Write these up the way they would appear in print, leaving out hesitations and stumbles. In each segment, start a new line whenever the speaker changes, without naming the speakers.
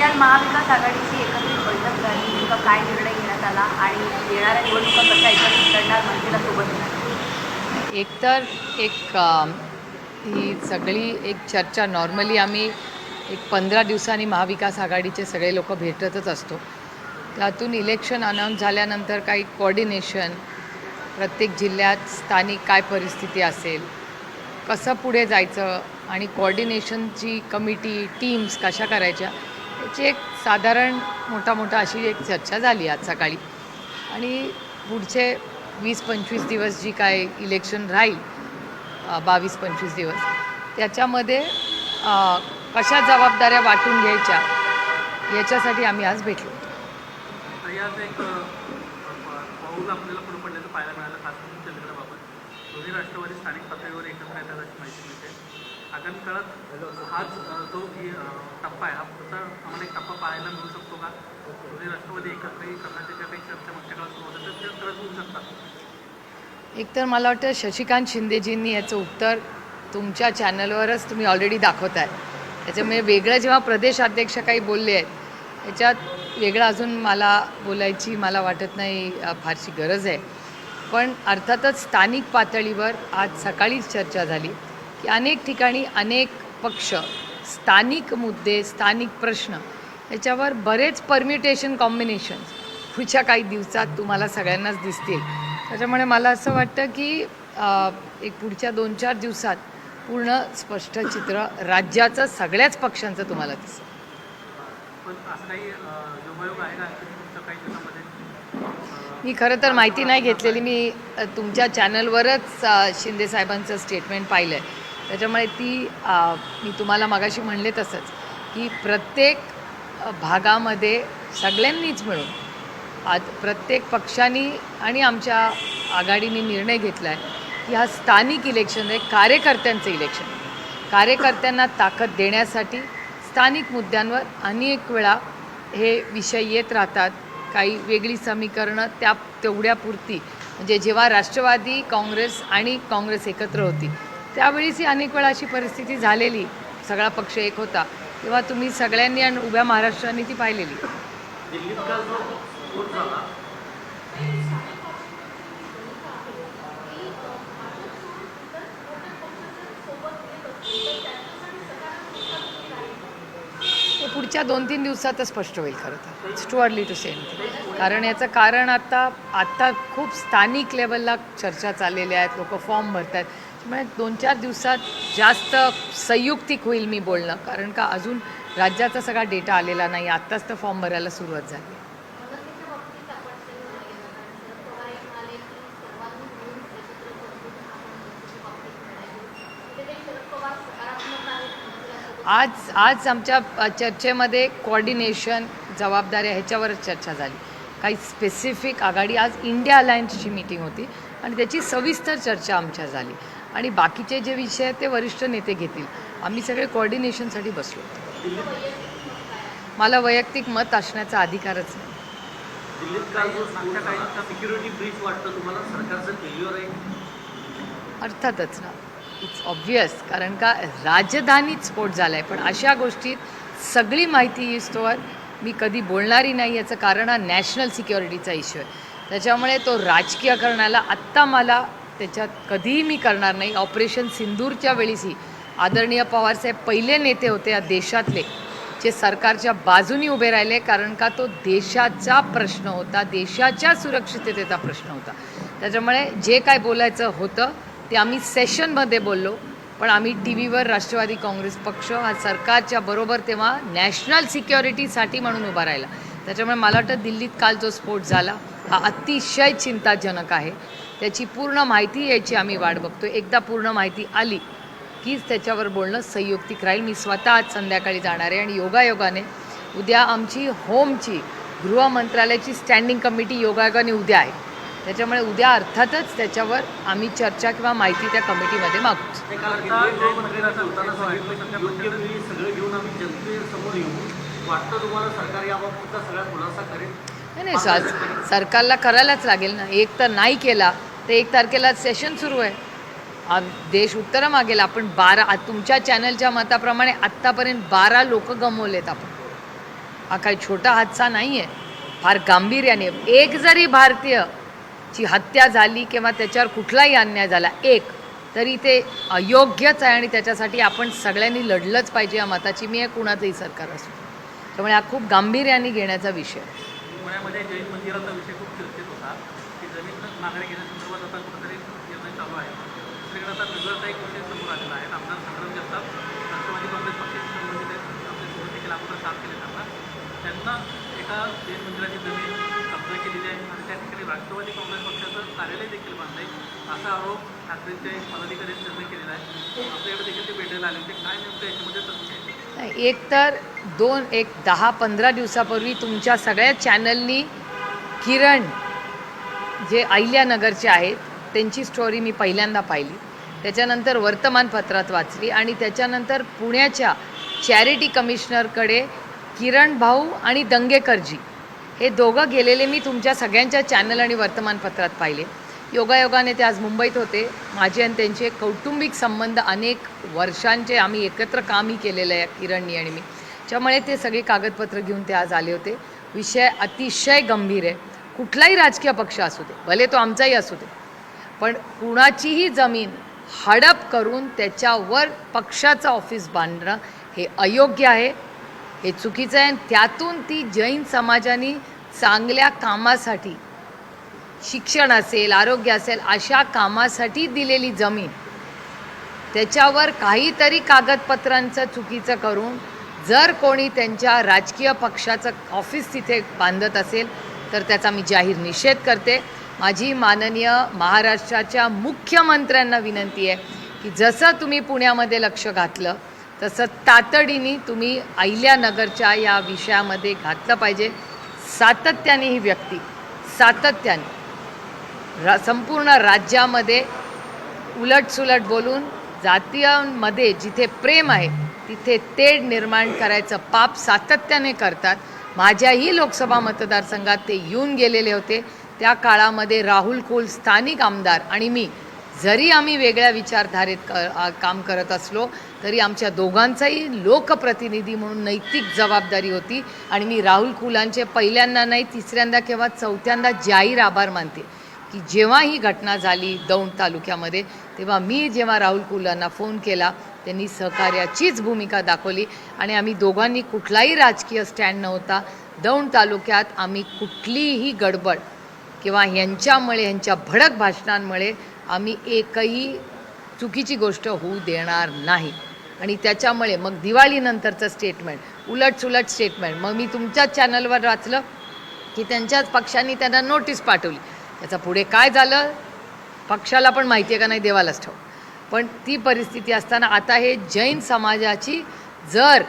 दरम्यान महाविकास आघाडीची एकत्रित बैठक झाली. नेमका काय निर्णय घेण्यात आला आणि येणाऱ्या निवडणुका कशा एकत्रित करणार, मनसेला सोबत घेणार?
एकतर ही सगळी एक चर्चा नॉर्मली आम्ही 15 दिवसांनी महाविकास आघाडीचे सगळे लोक भेटतच असतो. त्यातून इलेक्शन अनाऊन्स झाल्यानंतर काही कोऑर्डिनेशन, प्रत्येक जिल्ह्यात स्थानिक काय परिस्थिती असेल, कसं पुढे जायचं आणि कोऑर्डिनेशनची कमिटी, टीम्स कशा करायच्या याची एक साधारण मोठा अशी एक चर्चा झाली आज सकाळी. आणि पुढचे 20-25 दिवस जी काय इलेक्शन राहील, 22-25 दिवस, त्याच्यामध्ये कशा जबाबदाऱ्या वाटून घ्यायच्या याच्यासाठी आम्ही आज भेटलो.
यात एक पाऊल आपल्याला पुढे पडल्याचं पाहायला मिळालं, खास करून चंद्रबाबत. दोन्ही राष्ट्रवादी स्थानिक पातळीवर एकत्र येतात अशी माहिती मिळते. आगामी काळात हाच जो टप्पा आहे, हा पुढचा आम्हाला एक टप्पा पाहायला मिळू शकतो का? दोन्ही राष्ट्रवादी एकत्र करण्याच्या ज्या काही चर्चा मागच्या काळात सुरू होत्या त्या खरंच होऊ शकतात.
एकतर मला वाटतं शशिकांत शिंदेजींनी याचं उत्तर तुमच्या चॅनलवरच तुम्ही ऑलरेडी दाखवताय. त्याच्यामुळे वेगळं जेव्हा प्रदेशाध्यक्ष काही बोलले आहेत याच्यात वेगळं अजून मला वाटत नाही फारशी गरज आहे. पण अर्थातच स्थानिक पातळीवर आज सकाळीच चर्चा झाली की अनेक ठिकाणी अनेक पक्ष, स्थानिक मुद्दे, स्थानिक प्रश्न याच्यावर बरेच परम्युटेशन, कॉम्बिनेशन्स पुढच्या काही दिवसात तुम्हाला सगळ्यांनाच दिसतील. त्याच्यामुळे मला असं वाटतं की एक पुढच्या 2-4 दिवसात पूर्ण स्पष्ट चित्र राज्याचं सगळ्याच पक्षांचं तुम्हाला दिसेल.
पण असं काही योगायोग आहे का की पुढच्या काही दिवसामध्ये?
मी खरं तर माहिती नाही घेतलेली. मी तुमच्या चॅनलवरच शिंदे साहेबांचं स्टेटमेंट पाहिलं आहे. त्याच्यामुळे मी तुम्हाला मगाशी म्हणले तसंच की प्रत्येक भागामध्ये सगळ्यांनीच मिळून आज प्रत्येक पक्षांनी आणि आमच्या आघाडीने निर्णय घेतला आहे की हा स्थानिक इलेक्शन आहे, कार्यकर्त्यांचं इलेक्शन. कार्यकर्त्यांना ताकद देण्यासाठी स्थानिक मुद्द्यांवर अनेक वेळा हे विषय येत राहतात. काही वेगळी समीकरणं तेवढ्यापुरती, म्हणजे जेव्हा राष्ट्रवादी काँग्रेस आणि काँग्रेस एकत्र होती त्यावेळीच ही अनेक वेळा अशी परिस्थिती झालेली, सगळा पक्ष एक होता, तेव्हा तुम्ही सगळ्यांनी आणि उभ्या महाराष्ट्राने ती पाहिलेली.
दिल्लीत काल जो स्फोट झाला,
ते पुढच्या 2-3 दिवसातच स्पष्ट होईल. खरं तर it's too early to say anything. कारण याचं कारण आता खूप स्थानिक लेवलला चर्चा चाललेल्या आहेत, लोक फॉर्म भरत आहेत. त्यामुळे 2-4 दिवसात जास्त संयुक्तिक होईल मी बोलणं, कारण का अजून राज्याचा सगळा डेटा आलेला नाही. आत्ताच तर फॉर्म भरायला सुरुवात झाली. आज आमच्या चर्चेमध्ये कोऑर्डिनेशन, जबाबदाऱ्या ह्याच्यावरच चर्चा झाली. काही स्पेसिफिक आघाडी, आज इंडिया अलायन्सची मीटिंग होती आणि त्याची सविस्तर चर्चा आमच्या झाली. आणि बाकीचे जे विषय आहेत ते वरिष्ठ नेते घेतील. आम्ही सगळे कोऑर्डिनेशनसाठी बसलो. मला वैयक्तिक मत असण्याचा अधिकारच नाही.
दिल्लीत काल जो मागच्या काळाचा सिक्युरिटी ब्रीच वाटतं तुम्हाला सरकारचं फेल्युअर आहे?
अर्थातच ना, इट्स ऑब्वियस. कारण का राजधानीत स्फोट झाला आहे, पण अशा गोष्टीत सगळी माहिती येईस्तोवर मी कधी बोलणारी नाही. याचं कारण हा नॅशनल सिक्युरिटीचा इश्यू आहे. त्याच्यामुळे तो राजकीयकरणाला आत्ता मला त्याच्यात कधीही मी करणार नाही. ऑपरेशन सिंदूरच्या वेळीसही आदरणीय पवारसाहेब पहिले नेते होते या देशातले जे सरकारच्या बाजूनी उभे राहिले, कारण का तो देशाचा प्रश्न होता, देशाच्या सुरक्षिततेचा प्रश्न होता. त्याच्यामुळे जे काय बोलायचं होतं ते आम्ही सेशनमध्ये बोललो, पण आम्ही टी व्हीवर राष्ट्रवादी काँग्रेस पक्ष हा सरकारच्या बरोबर तेव्हा नॅशनल सिक्युरिटीसाठी म्हणून उभा राहिला. त्याच्यामुळे मला वाटतं दिल्लीत काल जो स्फोट झाला हा अतिशय चिंताजनक आहे. त्याची पूर्ण माहिती यायची आम्ही वाट बघतो. एकदा पूर्ण माहिती आली कीच त्याच्यावर बोलणं संयुक्तिक राहील. मी स्वतः आज संध्याकाळी जाणार आहे आणि योगायोगाने उद्या आमची होमची, गृह मंत्रालयाची स्टँडिंग कमिटी योगायोगाने उद्या आहे. त्याच्यामुळे उद्या अर्थातच त्याच्यावर आम्ही चर्चा किंवा माहिती त्या कमिटीमध्ये मागू. नाही, सरकारला करायलाच लागेल ना. एक तर नाही केला तर 1 तारखेला सेशन सुरू आहे. देश उत्तरं मागेल. आपण तुमच्या चॅनलच्या मताप्रमाणे आत्तापर्यंत 12 लोक गमवलेत आपण. हा काही छोटा हादसा नाही आहे, फार गांभीर्याने. एक जरी भारतीयची हत्या झाली किंवा त्याच्यावर कुठलाही अन्याय झाला एक, तरी ते अयोग्यच आहे आणि त्याच्यासाठी आपण सगळ्यांनी लढलंच पाहिजे या मताची मी आहे, कुणाचंही सरकार असो. त्यामुळे हा खूप गांभीर्याने घेण्याचा विषय.
पुण्यामध्ये जैन मंदिराचा विषय खूप चर्चेत होता की जमीन मागणी घेण्यासंदर्भात आता कुठेतरी निर्णय चालू आहे. दुसरीकडे आता वेगळाचा एक विषय समोर आलेला आहे. आमदार संग्राम जगताप राष्ट्रवादी काँग्रेस पक्षाशी संबंधित आहेत. आपले सोबत देखील आपण साथ केले त्यांना एका जैन मंदिराची जमीन कब्जा केलेली आहे आणि त्या ठिकाणी राष्ट्रवादी काँग्रेस पक्षाचं कार्यालय देखील बांधलं आहे असा आरोप ठाकरेंच्या पदाधिकाऱ्यांनी त्यांना केलेला आहे. आपल्याकडे देखील ते भेटायला आले होते. काय नेमकं याच्यामध्ये तसं
एक तर 10-15 दिवसापूर्वी तुमच्या सगळ्या चॅनलनी किरण जे अहिल्यानगरचे आहेत त्यांची स्टोरी मी पहिल्यांदा पाहिली, त्याच्यानंतर वर्तमानपत्रात वाचली आणि त्याच्यानंतर पुण्याच्या चॅरिटी कमिशनरकडे किरण भाऊ आणि दंगेकरजी हे दोघं गेलेले मी तुमच्या सगळ्यांच्या चॅनल आणि वर्तमानपत्रात पाहिले. योगायोगाने ते आज मुंबईत होते. माझे आणि त्यांचे कौटुंबिक संबंध अनेक वर्षांचे आम्ही एकत्र कामही केलेलं आहे किरणनी आणि मी, त्यामुळे ते सगळे कागदपत्र घेऊन ते आज आले होते. विषय अतिशय गंभीर आहे. कुठलाही राजकीय पक्ष असू दे, भले तो आमचाही असू दे, पण कुणाचीही जमीन हडप करून त्याच्यावर पक्षाचं ऑफिस बांधणं हे अयोग्य आहे, हे चुकीचं आहे. त्यातून ती जैन समाजाने चांगल्या कामासाठी, शिक्षण असेल, आरोग्य असेल, अशा कामासाठी दिलेली जमीन त्याच्यावर काहीतरी कागदपत्रांचं चुकीचं करून जर कोणी त्यांच्या राजकीय पक्षाचं ऑफिस तिथे बांधत असेल तर त्याचा मी जाहीर निषेध करते. माझी माननीय महाराष्ट्राच्या मुख्यमंत्र्यांना विनंती आहे की जसं तुम्ही पुण्यामध्ये लक्ष घातलं तसं तातडीने तुम्ही अहिल्यानगरच्या या विषयामध्ये घातलं पाहिजे. सातत्याने ही व्यक्ती संपूर्ण राज्यामध्ये उलटसुलट बोलून जातीयांमध्ये जिथे प्रेम आहे तिथे तेढ निर्माण करायचं पाप सातत्याने करतात. माझ्याही लोकसभा मतदारसंघात ते येऊन गेलेले होते. त्या काळामध्ये राहुल कुल स्थानिक आमदार आणि मी जरी आम्ही वेगळ्या विचारधारेत काम करत असलो तरी आमच्या दोघांचाही लोकप्रतिनिधी म्हणून नैतिक जबाबदारी होती आणि मी राहुल कुलांचे पहिल्यांदा नाही तिसऱ्यांदा किंवा चौथ्यांदा जाहीर आभार मानते की जेव्हा ही घटना झाली दौंड तालुक्यामध्ये तेव्हा मी जेव्हा राहुल कुलांना फोन केला त्यांनी सहकार्याचीच भूमिका दाखवली आणि आम्ही दोघांनी कुठलाही राजकीय स्टँड नव्हता. दौंड तालुक्यात आम्ही कुठलीही गडबड किंवा ह्यांच्या भडक भाषणांमुळे आम्ही एकही चुकीची गोष्ट होऊ देणार नाही. आणि त्याच्यामुळे मग दिवाळीनंतरचं स्टेटमेंट उलटसुलट स्टेटमेंट मग मी तुमच्याच चॅनलवर वाचलं की त्यांच्याच पक्षांनी त्यांना नोटीस पाठवली. त्याचा पुढे काय झालं पक्षाला पण माहिती आहे का नाही देवालाच ठाऊक. पण ती परिस्थिती असताना आता हे जैन समाजाची जर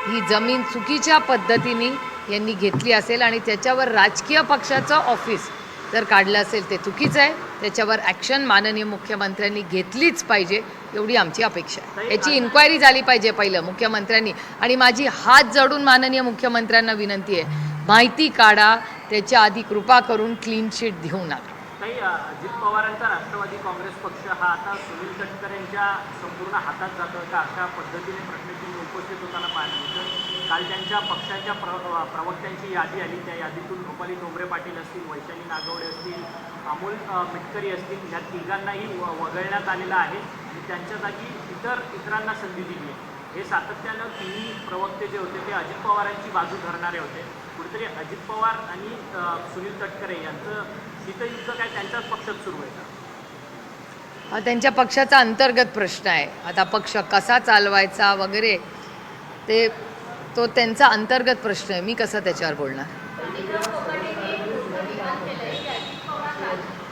ही जमीन चुकीच्या पद्धतीने यांनी घेतली असेल आणि त्याच्यावर राजकीय पक्षाचं ऑफिस जर काढलं असेल ते चुकीचं आहे. त्याच्यावर ॲक्शन माननीय मुख्यमंत्र्यांनी घेतलीच पाहिजे एवढी आमची अपेक्षा आहे. याची इन्क्वायरी झाली पाहिजे पहिलं मुख्यमंत्र्यांनी. आणि माझी हात जोडून माननीय मुख्यमंत्र्यांना विनंती आहे माहिती काढा, त्याच्या आधी कृपा करून क्लीन शीट देऊ नका.
काही अजित पवारांचा राष्ट्रवादी काँग्रेस पक्ष हा आता सुनील तटकरेंच्या संपूर्ण हातात जातो का अशा पद्धतीने प्रश्नचिन्ह उपस्थित होताना पाहायला मिळतं. काल त्यांच्या पक्षाच्या प्रवक्त्यांची यादी आली. त्या यादीतून रुपाली डोंगरे पाटील असतील, वैशाली नागवडे असतील, अमोल मिटकरी असतील, या तिघांनाही वगळण्यात आलेलं आहे आणि त्यांच्या जागी इतरांना संधी दिली आहे. हे सातत्यानं तिन्ही प्रवक्ते जे होते ते अजित पवारांची बाजू धरणारे होते. कुठेतरी अजित पवार आणि सुनील तटकरे यांचं शीतयुद्ध काय त्यांच्याच पक्षात सुरू आहे का?
हा त्यांच्या पक्षाचा अंतर्गत प्रश्न आहे. आता पक्ष कसा चालवायचा वगैरे तो त्यांचा अंतर्गत प्रश्न आहे. मी कसा त्याच्यावर बोलणार.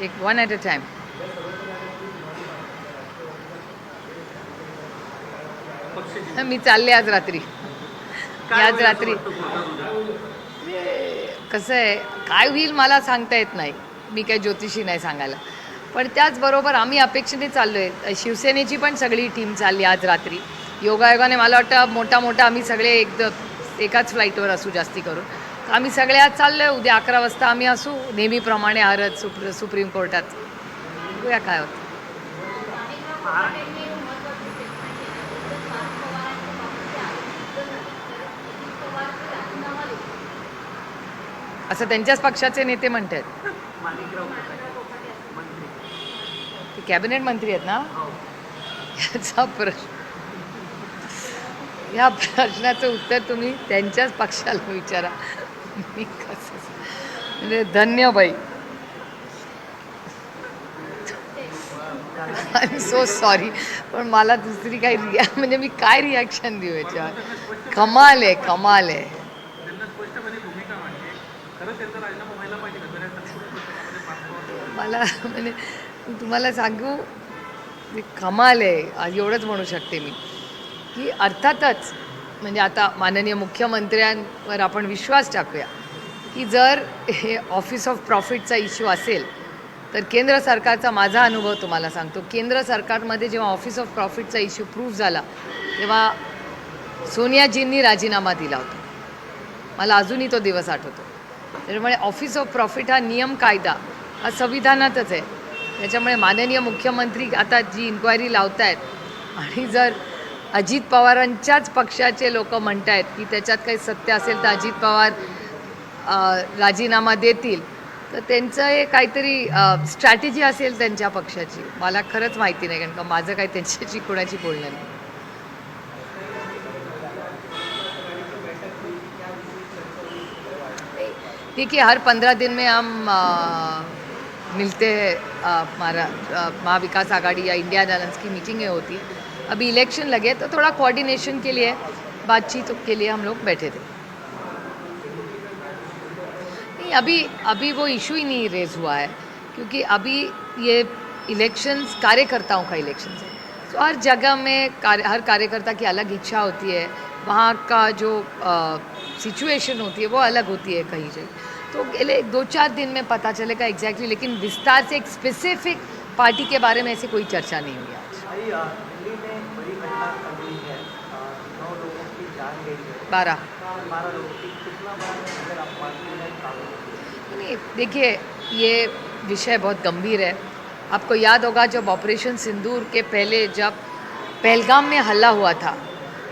एक वन ॲट अ टाईम. मी चालले आज रात्री. कसं आहे काय होईल मला सांगता येत नाही. मी काय ज्योतिषी नाही सांगायला. पण त्याचबरोबर आम्ही अपेक्षेने चाललो आहे. शिवसेनेची पण सगळी टीम चालली आज रात्री. योगायोगाने मला वाटतं मोठा आम्ही सगळे एकाच फ्लाईटवर असू जास्ती करून. आम्ही सगळे आज चाललो आहे. उद्या 11 वाजता आम्ही असू नेहमीप्रमाणे हरत सुप्रीम कोर्टात. बघूया काय होतं. असं त्यांच्याच पक्षाचे नेते म्हणतात.
माणिकराव मंत्री.
ते कॅबिनेट मंत्री आहेत ना.
हो.
या प्रश्नाचं उत्तर तुम्ही त्यांच्याच पक्षाला विचारा. मी कसं म्हणजे धन्य बाई. आय एम सो सॉरी, पण मला दुसरी काही म्हणजे मी काय रिॲक्शन देऊ याच्यावर. कमाल आहे, कमाल आहे.
त्यांना स्पष्टपणे भूमिका मांडली. खरंच त्यांचा राजीनामा व्हायला पाहिजे का? जर संपूर्ण
मला म्हणजे मी तुम्हाला सांगू, ते कमाल आहे. एवढंच म्हणू शकते मी की अर्थातच म्हणजे आता माननीय मुख्यमंत्र्यांवर आपण विश्वास टाकूया की जर हे ऑफिस ऑफ प्रॉफिटचा इश्यू असेल तर केंद्र सरकारचा माझा अनुभव तुम्हाला सांगतो. केंद्र सरकारमध्ये जेव्हा ऑफिस ऑफ प्रॉफिटचा इश्यू प्रूव्ह झाला तेव्हा सोनियाजींनी राजीनामा दिला होता. मला अजूनही तो दिवस आठवतो. त्याच्यामुळे ऑफिस ऑफ प्रॉफिट हा नियम कायदा हा संविधानातच आहे. त्याच्यामुळे माननीय मुख्यमंत्री आता जी इन्क्वायरी लावत आहेत आणि जर अजित पवारांच्याच पक्षाचे लोक म्हणत आहेत की त्याच्यात काही सत्य असेल तर अजित पवार राजीनामा देतील, तर त्यांचं हे काहीतरी स्ट्रॅटेजी असेल त्यांच्या पक्षाची. मला खरंच माहिती नाही, कारण का माझं काही त्यांच्याशी कोणाची बोलणं नाही. देखिए हर 15 दिन में हम मिलते हैं. महाविकास आघाड़ी या इंडिया अलायंस की मीटिंगें होती हैं. अभी इलेक्शन लगे तो थोड़ा कोऑर्डिनेशन के लिए बातचीत के लिए हम लोग बैठे थे. नहीं, अभी वो इशू ही नहीं रेज हुआ है, क्योंकि अभी ये इलेक्शंस कार्यकर्ताओं का इलेक्शन है. तो हर जगह में हर कार्यकर्ता की अलग इच्छा होती है, वहाँ का जो सिचुएशन होती है वो अलग होती है कहीं से. तो अगले 2-4 दिन में पता चलेगा एग्जैक्टली, लेकिन विस्तार से एक स्पेसिफिक पार्टी के बारे में ऐसी कोई चर्चा नहीं हुई आज.
दिल्ली में बड़ी घटना हुई है, 9 लोगों की जान गई है,
12
लोगों की. कितना बड़ा अगर आप पार्टी में काम
नहीं, देखिए ये विषय बहुत गंभीर है. आपको याद होगा जब ऑपरेशन सिंदूर के पहले जब पहलगाम में हल्ला हुआ था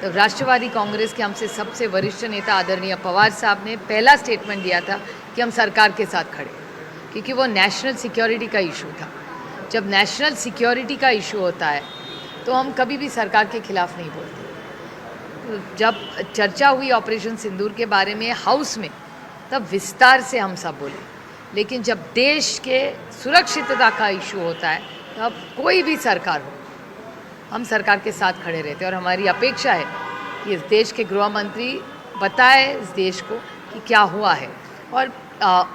तो राष्ट्रवादी कांग्रेस के हमसे सबसे वरिष्ठ नेता आदरणीय पवार साहब ने पहला स्टेटमेंट दिया था कि हम सरकार के साथ खड़े, क्योंकि वो नेशनल सिक्योरिटी का इशू था. जब नेशनल सिक्योरिटी का इशू होता है तो हम कभी भी सरकार के खिलाफ नहीं बोलते. जब चर्चा हुई ऑपरेशन सिंदूर के बारे में हाउस में, तब विस्तार से हम सब बोले. लेकिन जब देश के सुरक्षितता का इशू होता है तब कोई भी सरकार हो, हम सरकार के साथ खड़े रहते हैं. और हमारी अपेक्षा है कि इस देश के गृह मंत्री बताए इस देश को कि क्या हुआ है. और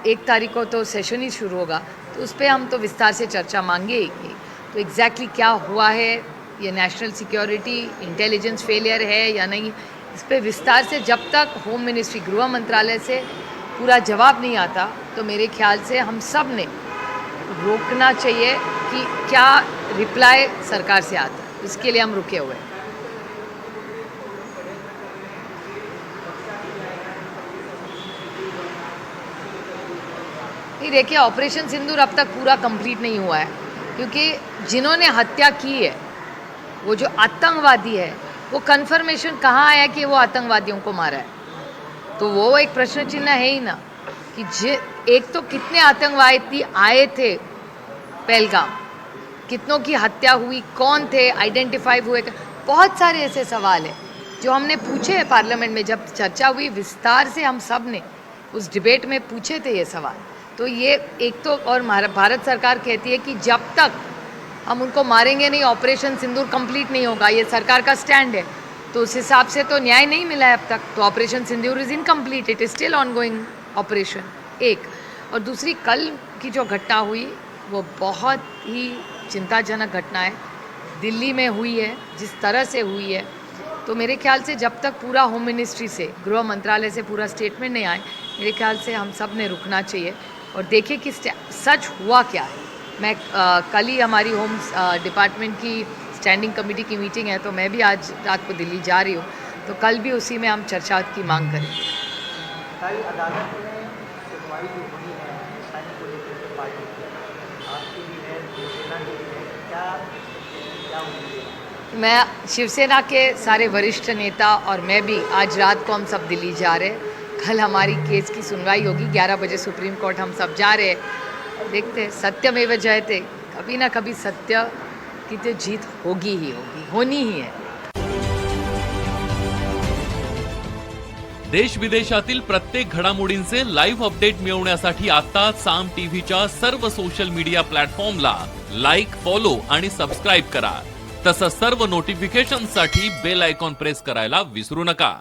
1 तारीख को तो सेशन ही शुरू होगा, तो उस पर हम तो विस्तार से चर्चा मांगेंगे. तो एग्जैक्टली क्या हुआ है, ये नेशनल सिक्योरिटी इंटेलिजेंस फेलियर है या नहीं, इस पर विस्तार से जब तक होम मिनिस्ट्री गृह मंत्रालय से पूरा जवाब नहीं आता तो मेरे ख्याल से हम सब ने रोकना चाहिए कि क्या रिप्लाई सरकार से आता है. इसके लिए हम रुके हुए हैं. नहीं, देखिए ऑपरेशन सिंदूर अब तक पूरा कंप्लीट नहीं हुआ है, क्योंकि जिन्होंने हत्या की है वो जो आतंकवादी है वो कन्फर्मेशन कहाँ आया कि वो आतंकवादियों को मारा है. तो वो एक प्रश्न चिन्ह है ही ना कि एक तो कितने आतंकवादी आए थे पहलगाम, कितनों की हत्या हुई, कौन थे, आइडेंटिफाई हुए, बहुत सारे ऐसे सवाल हैं जो हमने पूछे हैं पार्लियामेंट में. जब चर्चा हुई विस्तार से हम सब ने उस डिबेट में पूछे थे ये सवाल. तो ये एक तो, और भारत सरकार कहती है कि जब तक हम उनको मारेंगे नहीं ऑपरेशन सिंदूर कंप्लीट नहीं होगा, ये सरकार का स्टैंड है. तो उस हिसाब से तो न्याय नहीं मिला है अब तक. तो operation Sindur is incomplete, it is still ongoing operation. एक और दूसरी, कल की जो घटना हुई वो बहुत ही चिंताजनक घटना है. दिल्ली में हुई है जिस तरह से हुई है, तो मेरे ख्याल से जब तक पूरा होम मिनिस्ट्री से, गृह मंत्रालय से पूरा स्टेटमेंट नहीं आए, मेरे ख्याल से हम सब ने रुकना चाहिए और देखें कि सच हुआ क्या है. मैं कल ही हमारी होम डिपार्टमेंट की स्टैंडिंग कमेटी की मीटिंग है, तो मैं भी आज रात को दिल्ली जा रही हूँ, तो कल भी उसी में हम चर्चा की मांग करेंगे.
कल अदालत में सुनवाई जो हुई है हिंदुस्तानी को लेकर के पार्टी की, आपकी भी है, शिवसेना की भी है, क्या उम्मीद है?
मैं शिवसेना के सारे वरिष्ठ नेता और मैं भी आज रात को हम सब दिल्ली जा रहे हैं. कल हमारी केस की सुनवाई होगी, 11 बजे सुप्रीम कोर्ट हम सब जा रहे हैं, देखते हैं, सत्यमेव जयते, कभी ना कभी सत्य की तो जीत होगी ही होगी, होनी ही है.
देश विदेशातील प्रत्येक घडामोडींचे लाईव्ह अपडेट मिळवण्यासाठी आता साम टीव्हीच्या सर्व सोशल मीडिया प्लॅटफॉर्मला लाईक, फॉलो आणि सबस्क्राईब करा. तसंच सर्व नोटिफिकेशनसाठी बेल आयकॉन प्रेस करायला विसरू नका.